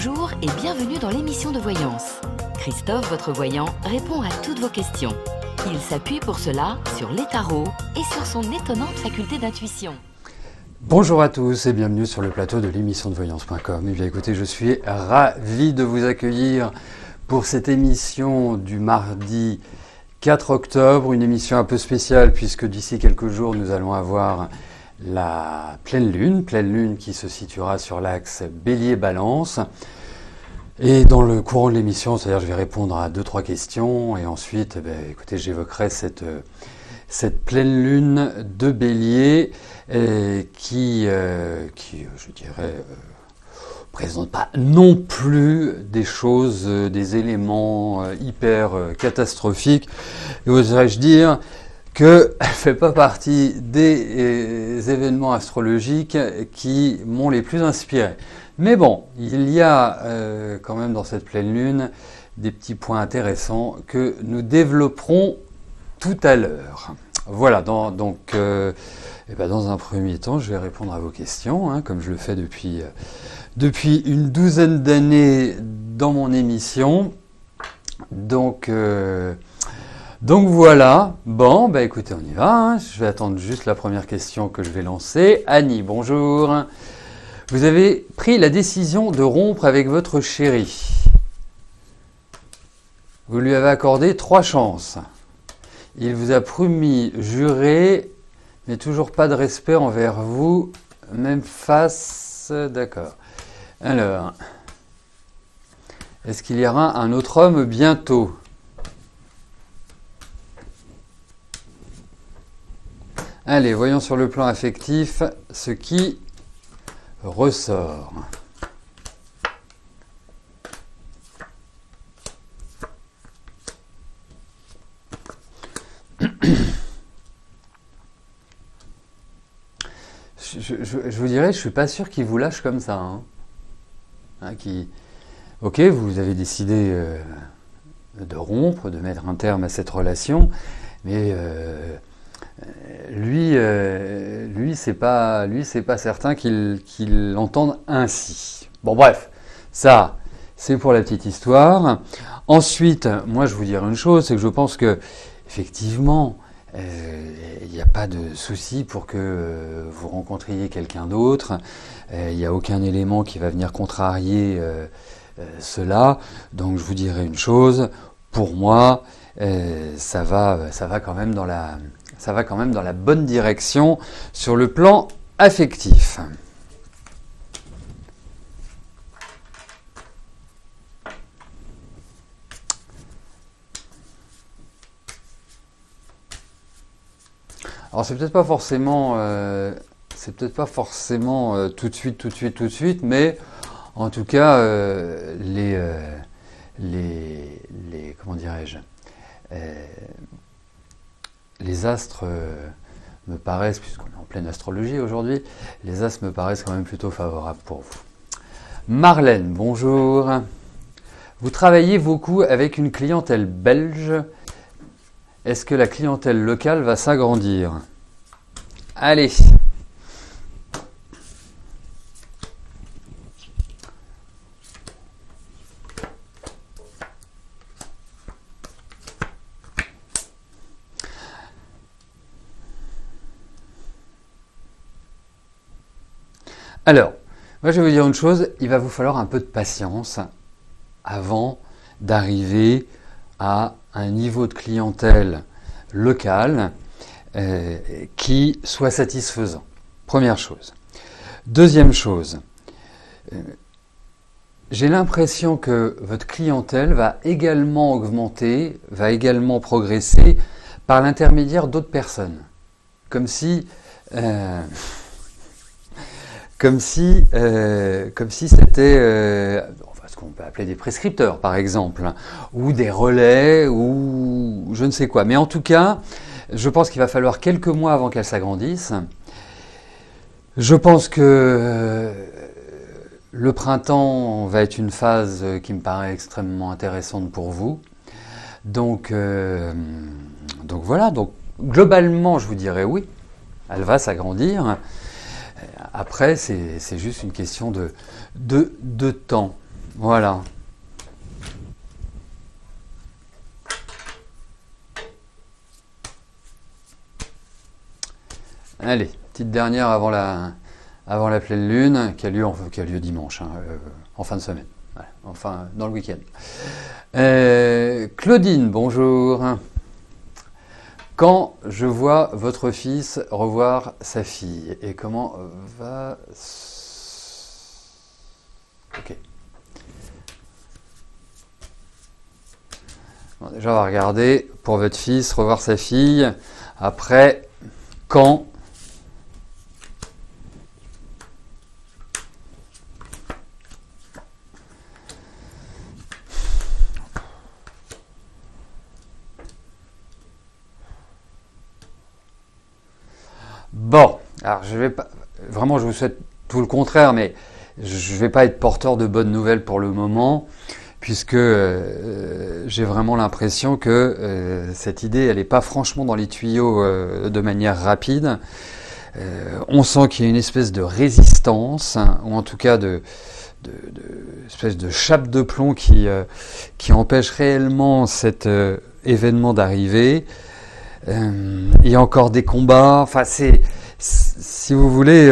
Bonjour et bienvenue dans l'émission de voyance. Christophe, votre voyant, répond à toutes vos questions. Il s'appuie pour cela sur les tarots et sur son étonnante faculté d'intuition. Bonjour à tous et bienvenue sur le plateau de l'émission de voyance.com. Eh bien écoutez, je suis ravi de vous accueillir pour cette émission du mardi 4 octobre, une émission un peu spéciale puisque d'ici quelques jours nous allons avoir la pleine lune qui se situera sur l'axe Bélier-Balance. Et dans le courant de l'émission, c'est-à-dire je vais répondre à 2-3 questions et ensuite, écoutez, j'évoquerai cette pleine lune de Bélier qui, je dirais, présente pas non plus des choses, des éléments hyper catastrophiques. Et oserais-je dire qu'elle ne fait pas partie des événements astrologiques qui m'ont les plus inspiré. Mais bon, il y a quand même dans cette pleine lune des petits points intéressants que nous développerons tout à l'heure. Voilà, donc dans un premier temps, je vais répondre à vos questions, comme je le fais depuis une douzaine d'années dans mon émission. Donc voilà, bon, écoutez, on y va. Je vais attendre juste la première question que je vais lancer. Annie, bonjour. Vous avez pris la décision de rompre avec votre chéri. Vous lui avez accordé 3 chances. Il vous a promis, juré, mais toujours pas de respect envers vous, même face... D'accord. Alors, est-ce qu'il y aura un autre homme bientôt ? Allez, voyons sur le plan affectif ce qui ressort. Je vous dirais, je suis pas sûr qu'il vous lâche comme ça. Ok, vous avez décidé de rompre, de mettre un terme à cette relation, mais lui, c'est pas certain qu'il l'entende ainsi. Bon, bref, ça, c'est pour la petite histoire. Ensuite, moi, je vous dirais une chose, c'est que je pense que effectivement, il n'y a pas de souci pour que vous rencontriez quelqu'un d'autre. Il n'y a aucun élément qui va venir contrarier cela. Donc, je vous dirais une chose. Pour moi, ça va quand même dans la bonne direction sur le plan affectif. Alors c'est peut-être pas forcément tout de suite, mais en tout cas comment dirais-je, les astres me paraissent, puisqu'on est en pleine astrologie aujourd'hui, les astres me paraissent quand même plutôt favorables pour vous. Marlène, bonjour. Vous travaillez beaucoup avec une clientèle belge. Est-ce que la clientèle locale va s'agrandir ? Allez. Alors, moi je vais vous dire une chose, il va vous falloir un peu de patience avant d'arriver à un niveau de clientèle locale qui soit satisfaisant. Première chose. Deuxième chose, j'ai l'impression que votre clientèle va également augmenter, va également progresser par l'intermédiaire d'autres personnes. Comme si c'était ce qu'on peut appeler des prescripteurs par exemple, ou des relais, ou je ne sais quoi. Mais en tout cas, je pense qu'il va falloir quelques mois avant qu'elle s'agrandisse. Je pense que le printemps va être une phase qui me paraît extrêmement intéressante pour vous. Donc voilà, donc globalement je vous dirais oui, elle va s'agrandir. Après c'est juste une question de temps. Voilà. Allez, petite dernière avant la pleine lune, qui a lieu dimanche, hein, en fin de semaine, voilà, enfin dans le week-end. Claudine, bonjour. Quand je vois votre fils revoir sa fille, et comment va... Ok. Bon, déjà, on va regarder pour votre fils revoir sa fille. Après, quand... Bon, alors je vais pas, vraiment je vous souhaite tout le contraire, mais je ne vais pas être porteur de bonnes nouvelles pour le moment, puisque j'ai vraiment l'impression que cette idée, elle n'est pas franchement dans les tuyaux de manière rapide. On sent qu'il y a une espèce de résistance, hein, ou en tout cas espèce de chape de plomb qui empêche réellement cet événement d'arriver. Il y a encore des combats, enfin si vous voulez,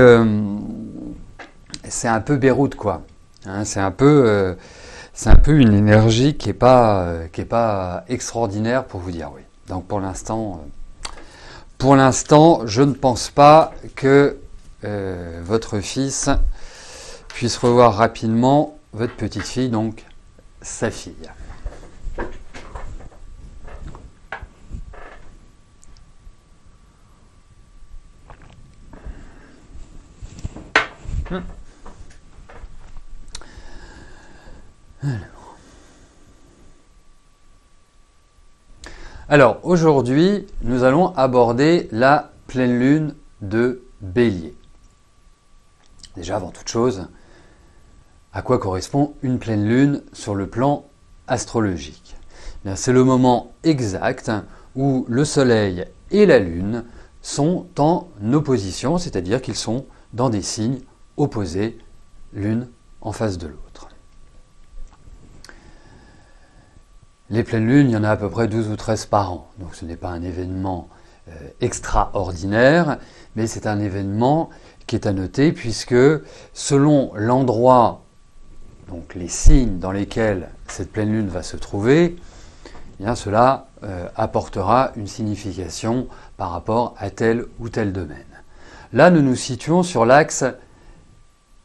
c'est un peu Beyrouth quoi, hein, c'est un peu une énergie qui est pas extraordinaire pour vous dire oui. Donc pour l'instant, je ne pense pas que votre fils puisse revoir rapidement votre petite fille, donc sa fille. Alors aujourd'hui, nous allons aborder la pleine lune de Bélier. Déjà, avant toute chose, à quoi correspond une pleine lune sur le plan astrologique? C'est le moment exact où le Soleil et la Lune sont en opposition, c'est-à-dire qu'ils sont dans des signes opposés, l'une en face de l'autre. Les pleines lunes, il y en a à peu près 12 ou 13 par an, donc ce n'est pas un événement extraordinaire, mais c'est un événement qui est à noter puisque selon l'endroit, donc les signes dans lesquels cette pleine lune va se trouver, eh bien cela apportera une signification par rapport à tel ou tel domaine. Là, nous nous situons sur l'axe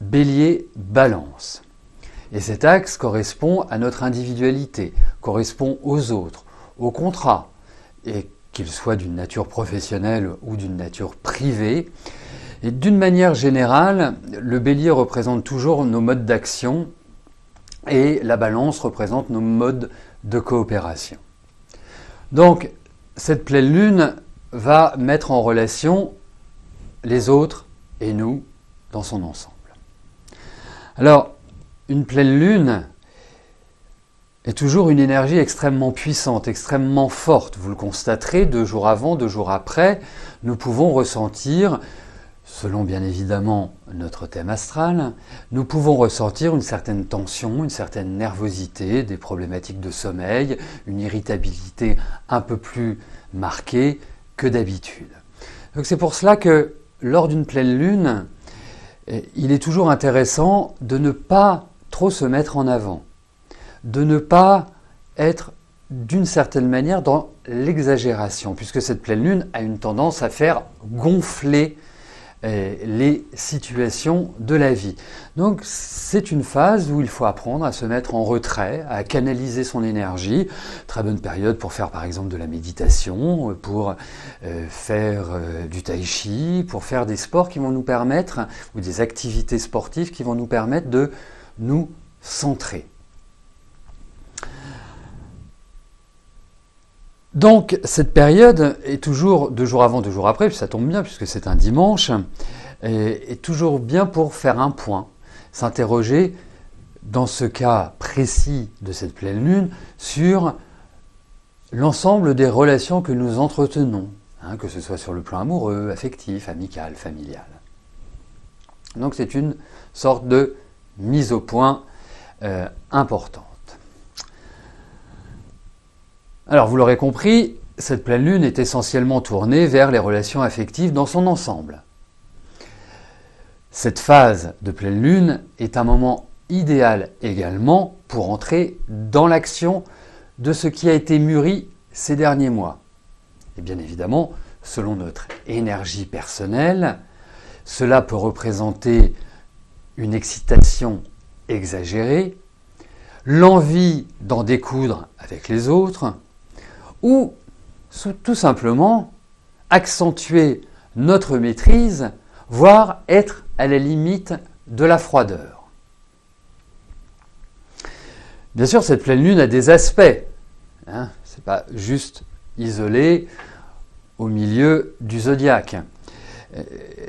Bélier-Balance. Et cet axe correspond à notre individualité, correspond aux autres, au contrat, et qu'il soit d'une nature professionnelle ou d'une nature privée. Et d'une manière générale, le Bélier représente toujours nos modes d'action et la Balance représente nos modes de coopération. Donc, cette pleine lune va mettre en relation les autres et nous dans son ensemble. Alors, une pleine lune est toujours une énergie extrêmement puissante, extrêmement forte. Vous le constaterez, 2 jours avant, 2 jours après, nous pouvons ressentir, selon bien évidemment notre thème astral, nous pouvons ressentir une certaine tension, une certaine nervosité, des problématiques de sommeil, une irritabilité un peu plus marquée que d'habitude. Donc c'est pour cela que lors d'une pleine lune, il est toujours intéressant de ne pas trop se mettre en avant, de ne pas être d'une certaine manière dans l'exagération, puisque cette pleine lune a une tendance à faire gonfler les situations de la vie. Donc c'est une phase où il faut apprendre à se mettre en retrait, à canaliser son énergie. Très bonne période pour faire par exemple de la méditation, pour faire du tai chi, pour faire des sports qui vont nous permettre, ou des activités sportives qui vont nous permettre de nous centrer. Donc cette période est toujours 2 jours avant, 2 jours après, puis ça tombe bien puisque c'est un dimanche, est toujours bien pour faire un point, s'interroger dans ce cas précis de cette pleine lune sur l'ensemble des relations que nous entretenons, hein, que ce soit sur le plan amoureux, affectif, amical, familial. Donc c'est une sorte de mise au point importante. Alors vous l'aurez compris, cette pleine lune est essentiellement tournée vers les relations affectives dans son ensemble. Cette phase de pleine lune est un moment idéal également pour entrer dans l'action de ce qui a été mûri ces derniers mois. Et bien évidemment, selon notre énergie personnelle, cela peut représenter une excitation exagérée, l'envie d'en découdre avec les autres, ou tout simplement accentuer notre maîtrise, voire être à la limite de la froideur. Bien sûr, cette pleine lune a des aspects. Ce n'est pas juste isolé au milieu du zodiaque.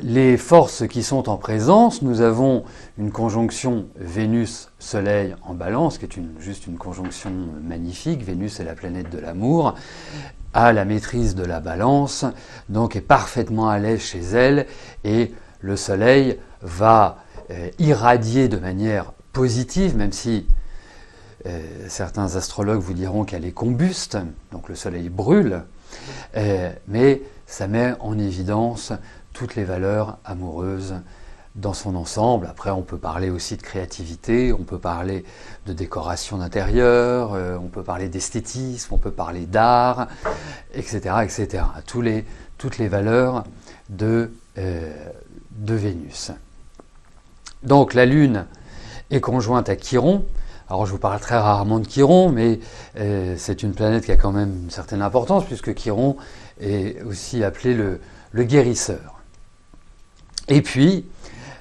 Les forces qui sont en présence, nous avons une conjonction Vénus-Soleil en Balance, qui est juste une conjonction magnifique. Vénus est la planète de l'amour, a la maîtrise de la Balance, donc est parfaitement à l'aise chez elle, et le Soleil va irradier de manière positive, même si certains astrologues vous diront qu'elle est combuste, donc le Soleil brûle, mais ça met en évidence toutes les valeurs amoureuses dans son ensemble. Après, on peut parler aussi de créativité, on peut parler de décoration d'intérieur, on peut parler d'esthétisme, on peut parler d'art, etc., etc. Toutes les valeurs de Vénus. Donc la Lune est conjointe à Chiron. Alors je vous parle très rarement de Chiron, mais c'est une planète qui a quand même une certaine importance, puisque Chiron est aussi appelé le guérisseur. Et puis,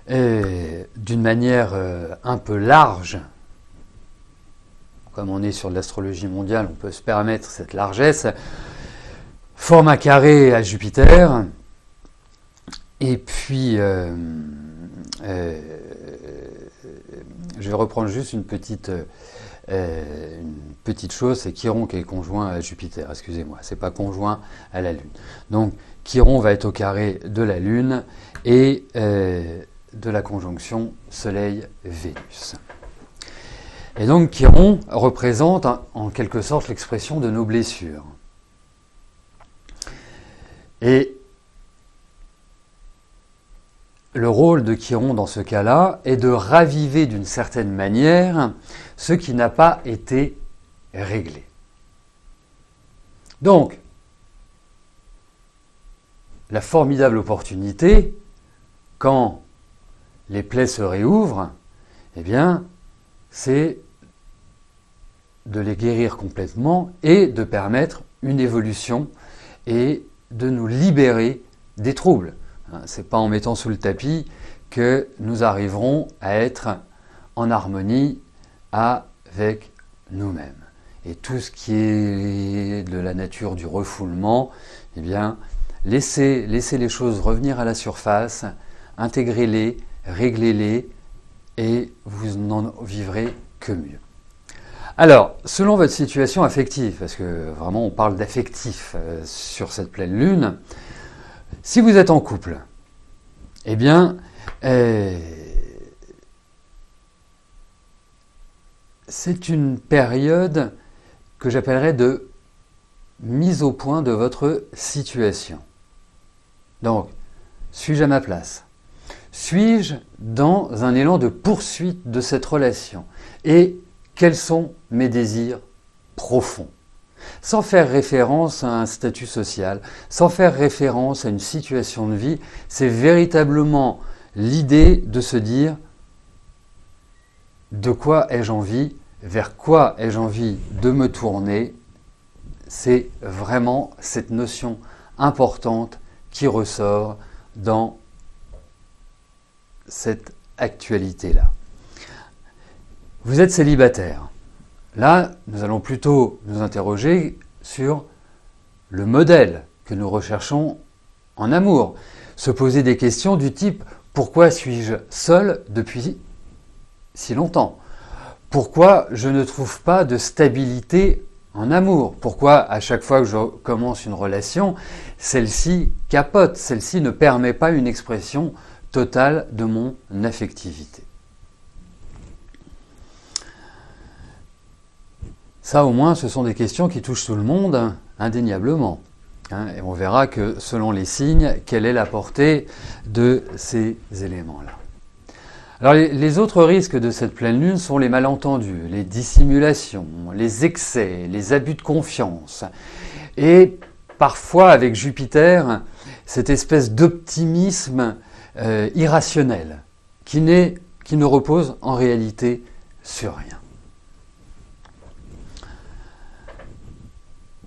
d'une manière un peu large, comme on est sur de l'astrologie mondiale, on peut se permettre cette largesse, forme un carré à Jupiter, et puis je vais reprendre juste une petite chose, c'est Chiron qui est conjoint à Jupiter, excusez-moi, c'est pas conjoint à la Lune. Donc Chiron va être au carré de la Lune et de la conjonction Soleil-Vénus. Et donc Chiron représente en quelque sorte l'expression de nos blessures. Et le rôle de Chiron dans ce cas-là est de raviver d'une certaine manière ce qui n'a pas été réglé. Donc, la formidable opportunité, quand les plaies se réouvrent, eh bien, c'est de les guérir complètement et de permettre une évolution et de nous libérer des troubles. Ce n'est pas en mettant sous le tapis que nous arriverons à être en harmonie avec nous-mêmes. Et tout ce qui est de la nature du refoulement, eh bien, laissez les choses revenir à la surface, intégrez-les, réglez-les, et vous n'en vivrez que mieux. Alors, selon votre situation affective, parce que vraiment on parle d'affectif sur cette pleine lune, si vous êtes en couple, eh bien, c'est une période que j'appellerais de mise au point de votre situation. Donc, suis-je à ma place? Suis-je dans un élan de poursuite de cette relation? Et quels sont mes désirs profonds? Sans faire référence à un statut social, sans faire référence à une situation de vie, c'est véritablement l'idée de se dire de quoi ai-je envie, vers quoi ai-je envie de me tourner. C'est vraiment cette notion importante qui ressort dans cette actualité-là. Vous êtes célibataire. Là, nous allons plutôt nous interroger sur le modèle que nous recherchons en amour. Se poser des questions du type « Pourquoi suis-je seul depuis si longtemps ? Pourquoi je ne trouve pas de stabilité en amour ? Pourquoi à chaque fois que je commence une relation, celle-ci capote, celle-ci ne permet pas une expression totale de mon affectivité ?» Ça au moins ce sont des questions qui touchent tout le monde, indéniablement. Et on verra que selon les signes, quelle est la portée de ces éléments-là. Alors les autres risques de cette pleine lune sont les malentendus, les dissimulations, les excès, les abus de confiance. Et parfois avec Jupiter, cette espèce d'optimisme irrationnel qui ne repose en réalité sur rien.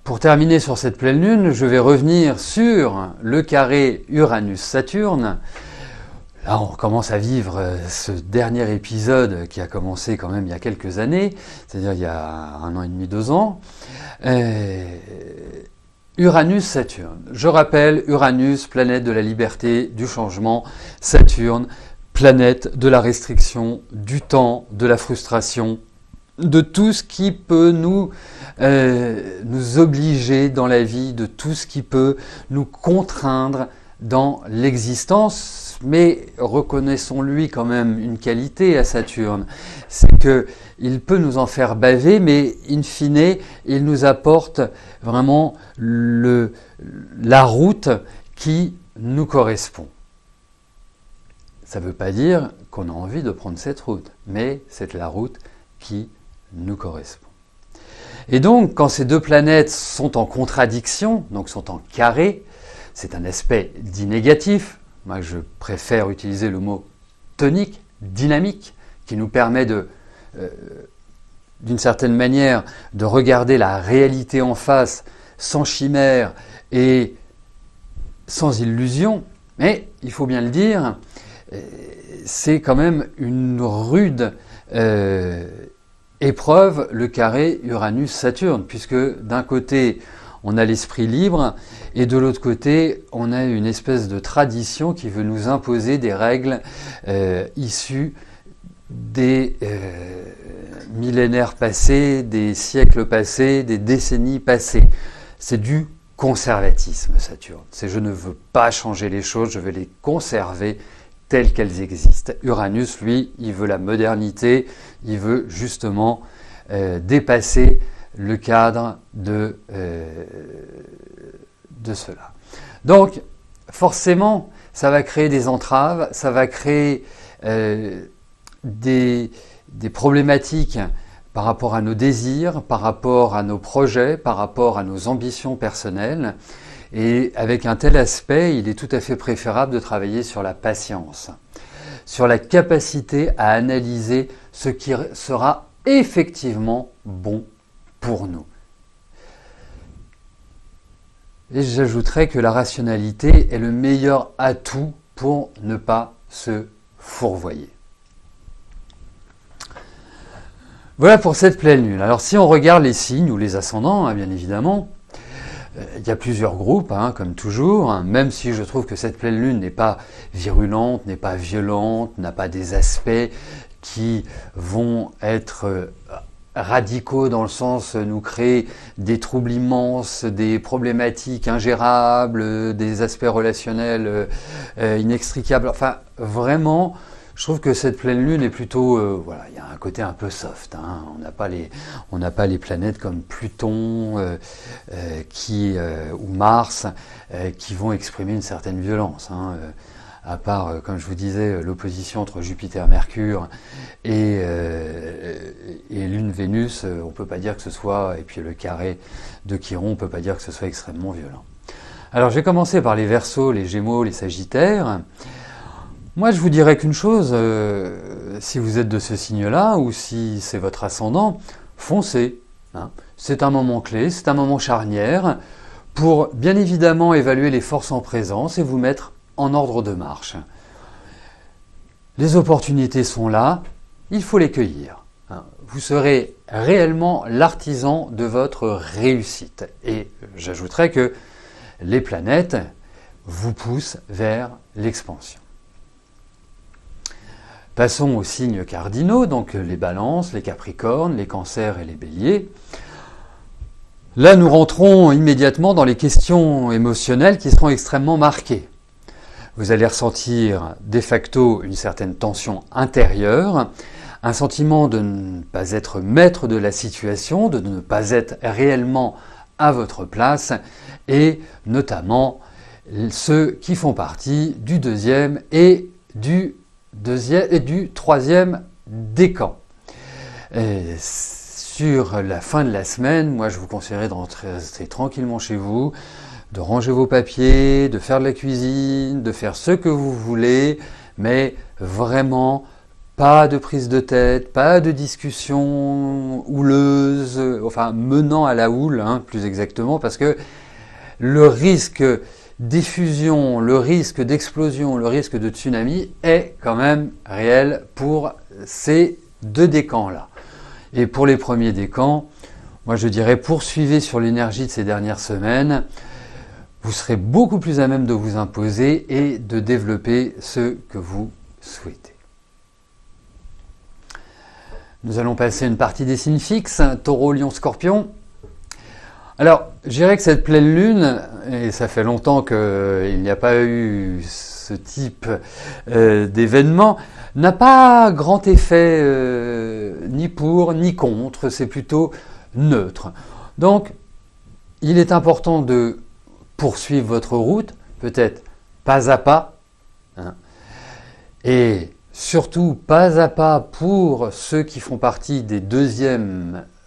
Pour terminer sur cette pleine lune, je vais revenir sur le carré Uranus-Saturne. Là, on commence à vivre ce dernier épisode qui a commencé quand même il y a quelques années, c'est-à-dire il y a 1 an et demi, 2 ans. Uranus-Saturne. Je rappelle, Uranus, planète de la liberté, du changement. Saturne, planète de la restriction, du temps, de la frustration, de tout ce qui peut nous obliger dans la vie, de tout ce qui peut nous contraindre dans l'existence. Mais reconnaissons-lui quand même une qualité à Saturne, c'est qu'il peut nous en faire baver, mais in fine, il nous apporte vraiment la route qui nous correspond. Ça ne veut pas dire qu'on a envie de prendre cette route, mais c'est la route qui nous correspond. Et donc, quand ces deux planètes sont en contradiction, donc sont en carré, c'est un aspect dit négatif. Moi, je préfère utiliser le mot tonique, dynamique, qui nous permet d'une certaine manière, de regarder la réalité en face, sans chimère et sans illusion. Mais, il faut bien le dire, c'est quand même une rude épreuve, le carré Uranus-Saturne, puisque d'un côté, on a l'esprit libre, et de l'autre côté, on a une espèce de tradition qui veut nous imposer des règles issues des millénaires passés, des siècles passés, des décennies passées. C'est du conservatisme, Saturne. C'est je ne veux pas changer les choses, je veux les conserver telles qu'elles existent. Uranus, lui, il veut la modernité, il veut justement dépasser le cadre de cela. Donc, forcément, ça va créer des entraves, ça va créer des problématiques par rapport à nos désirs, par rapport à nos projets, par rapport à nos ambitions personnelles. Et avec un tel aspect, il est tout à fait préférable de travailler sur la patience, sur la capacité à analyser ce qui sera effectivement bon pour nous. Et j'ajouterais que la rationalité est le meilleur atout pour ne pas se fourvoyer. Voilà pour cette pleine lune. Alors si on regarde les signes ou les ascendants, bien évidemment, il y a plusieurs groupes, comme toujours, même si je trouve que cette pleine lune n'est pas virulente, n'est pas violente, n'a pas des aspects qui vont être radicaux dans le sens nous créer des troubles immenses, des problématiques ingérables, des aspects relationnels inextricables. Enfin, vraiment, je trouve que cette pleine lune est plutôt, voilà, il y a un côté un peu soft. On n'a pas les planètes comme Pluton ou Mars qui vont exprimer une certaine violence. À part, comme je vous disais, l'opposition entre Jupiter-Mercure et Lune-Vénus, on ne peut pas dire que ce soit, et puis le carré de Chiron, on ne peut pas dire que ce soit extrêmement violent. Alors, je vais commencer par les Verseaux, les Gémeaux, les Sagittaires. Moi, je vous dirais qu'une chose, si vous êtes de ce signe-là, ou si c'est votre ascendant, foncez. C'est un moment clé, c'est un moment charnière, pour bien évidemment évaluer les forces en présence et vous mettre en ordre de marche. Les opportunités sont là, il faut les cueillir. Vous serez réellement l'artisan de votre réussite. Et j'ajouterais que les planètes vous poussent vers l'expansion. Passons aux signes cardinaux, donc les balances, les capricornes, les cancers et les béliers. Là, nous rentrons immédiatement dans les questions émotionnelles qui seront extrêmement marquées. Vous allez ressentir de facto une certaine tension intérieure, un sentiment de ne pas être maître de la situation, de ne pas être réellement à votre place, et notamment ceux qui font partie du deuxième et du troisième décan. Sur la fin de la semaine, moi je vous conseillerais de rester tranquillement chez vous, de ranger vos papiers, de faire de la cuisine, de faire ce que vous voulez, mais vraiment pas de prise de tête, pas de discussion houleuse, enfin menant à la houle, plus exactement, parce que le risque d'effusion, le risque d'explosion, le risque de tsunami est quand même réel pour ces deux décans-là. Et pour les premiers décans, moi je dirais poursuivez sur l'énergie de ces dernières semaines. Vous serez beaucoup plus à même de vous imposer et de développer ce que vous souhaitez. Nous allons passer une partie des signes fixes, Taureau, Lion, Scorpion. Alors, je dirais que cette pleine lune, et ça fait longtemps qu'il n'y a pas eu ce type d'événement, n'a pas grand effet ni pour ni contre, c'est plutôt neutre. Donc, il est important de poursuivre votre route, peut-être pas à pas, et surtout pas à pas pour ceux qui font partie des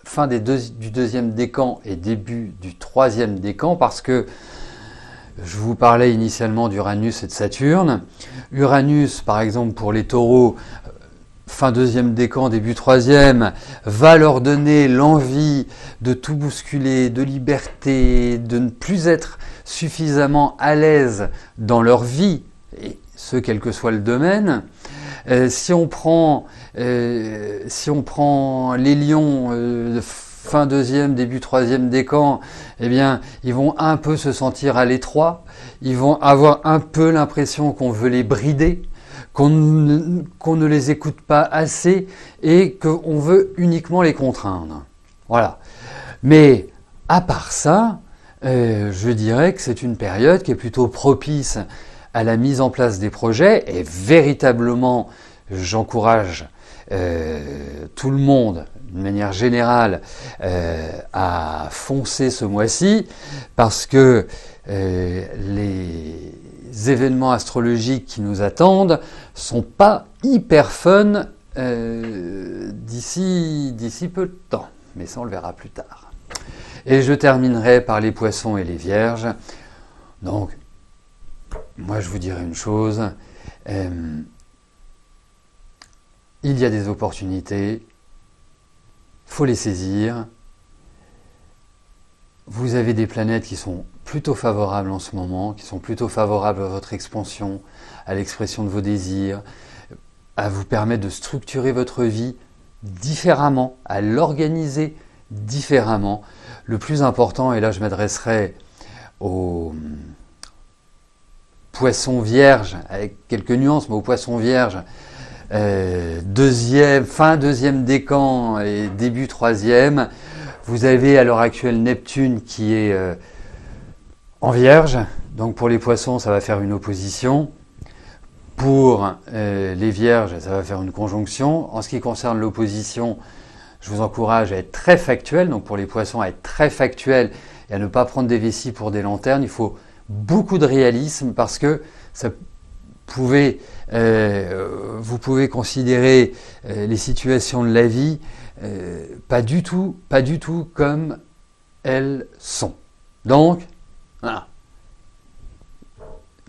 fin du deuxième décan et début du troisième décan, parce que je vous parlais initialement d'Uranus et de Saturne. Uranus, par exemple, pour les taureaux, fin deuxième décan, début troisième, va leur donner l'envie de tout bousculer, de liberté, de ne plus être suffisamment à l'aise dans leur vie, et ce quel que soit le domaine. Si on prend les lions fin deuxième, début troisième décan, eh bien, ils vont un peu se sentir à l'étroit, ils vont avoir un peu l'impression qu'on veut les brider, qu'on ne les écoute pas assez et qu'on veut uniquement les contraindre. Voilà. Mais à part ça, je dirais que c'est une période qui est plutôt propice à la mise en place des projets, et véritablement, j'encourage tout le monde, de manière générale, à foncer ce mois-ci, parce que les événements astrologiques qui nous attendent sont pas hyper fun d'ici peu de temps, mais ça on le verra plus tard. Et je terminerai par les poissons et les vierges. Donc, moi je vous dirais une chose, il y a des opportunités, faut les saisir. Vous avez des planètes qui sont plutôt favorables en ce moment, qui sont plutôt favorables à votre expansion, à l'expression de vos désirs, à vous permettre de structurer votre vie différemment, à l'organiser différemment. Le plus important, et là je m'adresserai aux poissons vierges, avec quelques nuances, mais aux poissons vierges, fin deuxième décan et début troisième, vous avez à l'heure actuelle Neptune qui est en Vierge, donc pour les poissons ça va faire une opposition, pour les Vierges ça va faire une conjonction. En ce qui concerne l'opposition, je vous encourage à être très factuel, donc pour les poissons à être très factuel et à ne pas prendre des vessies pour des lanternes. Il faut beaucoup de réalisme parce que ça vous pouvez considérer les situations de la vie pas du tout comme elles sont. Donc, voilà.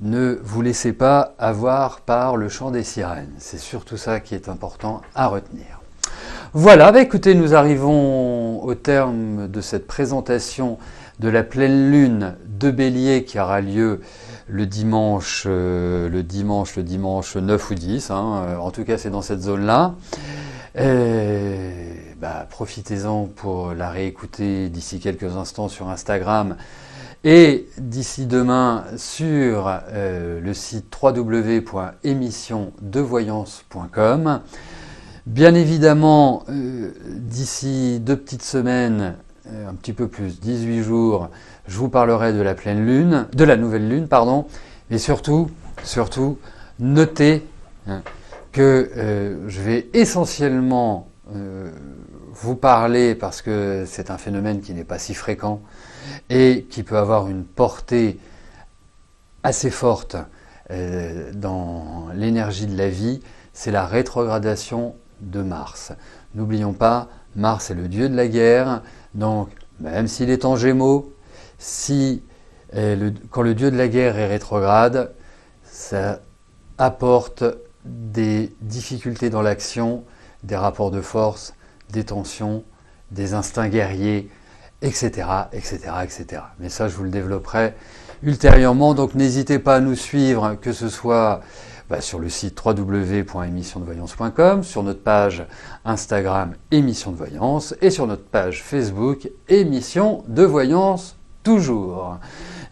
Ne vous laissez pas avoir par le chant des sirènes. C'est surtout ça qui est important à retenir. Voilà, écoutez, nous arrivons au terme de cette présentation de la pleine lune de Bélier qui aura lieu le dimanche 9 ou 10, en tout cas c'est dans cette zone-là. Profitez-en pour la réécouter d'ici quelques instants sur Instagram et d'ici demain sur le site www.émissiondevoyance.com. Bien évidemment, d'ici 2 petites semaines, un petit peu plus, 18 jours, je vous parlerai de la pleine lune, de la nouvelle lune, pardon, et surtout, notez que je vais essentiellement vous parler, parce que c'est un phénomène qui n'est pas si fréquent et qui peut avoir une portée assez forte dans l'énergie de la vie, c'est la rétrogradation de Mars. N'oublions pas, Mars est le dieu de la guerre, donc même s'il est en Gémeaux, quand le dieu de la guerre est rétrograde, ça apporte des difficultés dans l'action, des rapports de force, des tensions, des instincts guerriers, etc., etc., etc. Mais ça, je vous le développerai ultérieurement, donc n'hésitez pas à nous suivre, que ce soit sur le site www.émissiondevoyance.com, sur notre page Instagram Émission de Voyance et sur notre page Facebook Émission de Voyance toujours.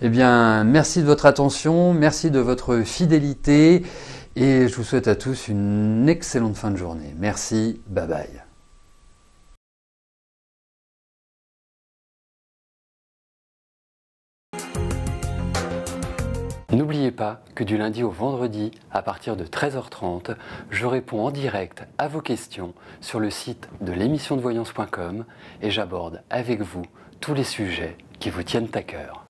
Eh bien, merci de votre attention, merci de votre fidélité et je vous souhaite à tous une excellente fin de journée. Merci, bye bye. N'oubliez pas que du lundi au vendredi, à partir de 13h30, je réponds en direct à vos questions sur le site de l'émissiondevoyance.com et j'aborde avec vous tous les sujets qui vous tiennent à cœur.